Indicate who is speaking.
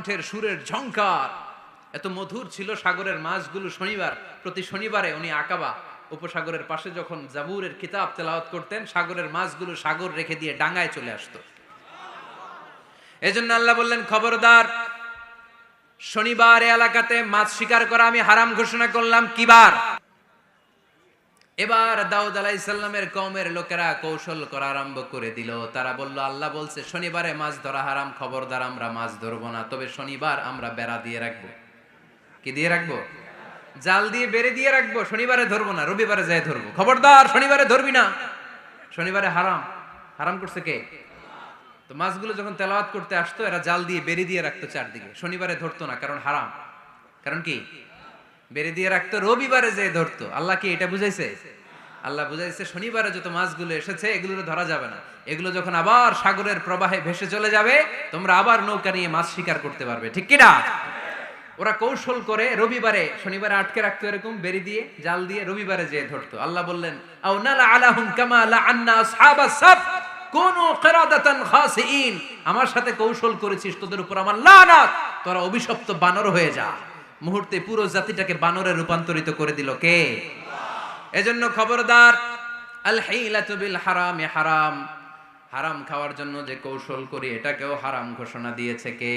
Speaker 1: কণ্ঠের সুরের ঝংকার এত মধুর ছিল। সাগরের মাছগুলো প্রতি শনিবারে উনি আকাবা উপসাগরের পাশে যখন জাবুরের কিতাব তেলাওয়াত করতেন, সাগরের মাছগুলো সাগর রেখে দিয়ে ডাঙায় চলে আসতো। এজন্য আল্লাহ বললেন, খবরদার, শনিবার এলাকাতে মাছ শিকার করা আমি হারাম ঘোষণা করলাম। কিবার? এবার দাউদ আলাইহিস সালামের কওমের লোকেরা কৌশল করা আরম্ভ করে দিল। তারা বলল, আল্লাহ বলছে শনিবারে মাছ ধরা হারাম, খবরদার আমরা মাছ ধরবো না। তবে শনিবার আমরা বেড়া দিয়ে রাখবো। কি দিয়ে রাখবো? জাল দিয়ে বেড়ে দিয়ে রাখবো। শনিবারে ধরবো না, রবিবারে যাই ধরবো। খবরদার, শনিবারে ধরবি না, শনিবারে হারাম। হারাম করছে কে? তো মাছগুলো যখন তেলাওয়াত করতে আসতো, এরা জাল দিয়ে বেড়ে দিয়ে রাখতো চারদিকে। শনিবারে ধরতো না, কারণ হারাম। কারণ কি? বেড়ে দিয়ে রাখতো, রবিবারে যে ধরতো। আল্লাহ কি এটা বুঝাইছে? আল্লাহ বুঝাইছে শনিবারে যত মাছগুলো এসেছে এগুলো ধরা যাবে না। এগুলো যখন আবার সাগরের প্রবাহে ভেসে চলে যাবে, তোমরা আবার নৌকা নিয়ে মাছ শিকার করতে পারবে। ঠিক কিনা? ওরা কৌশল করে রবিবারে শনিবারে আটকে রাখতো, এরকম বেরি দিয়ে জাল দিয়ে, রবিবারে যে ধরতো। আল্লাহ বললেন, আও নালা আলাহুম কামা লাআন্না আসহাবাস সাব কুনু কিরাদাতান খাসিইন। আমার সাথে কৌশল করেছিস, তোদের উপর আমার লানাত, তোরা অভিশপ্ত বানর হয়ে যা। মুহূর্তে পুরো জাতিটাকে বানরে রূপান্তরিত করে দিল কে? এজন্য খবরদার, আল হিলাতু বিল হারামি হারাম। হারাম খাওয়ার জন্য যে কৌশল করি এটাকেও হারাম ঘোষণা দিয়েছে কে?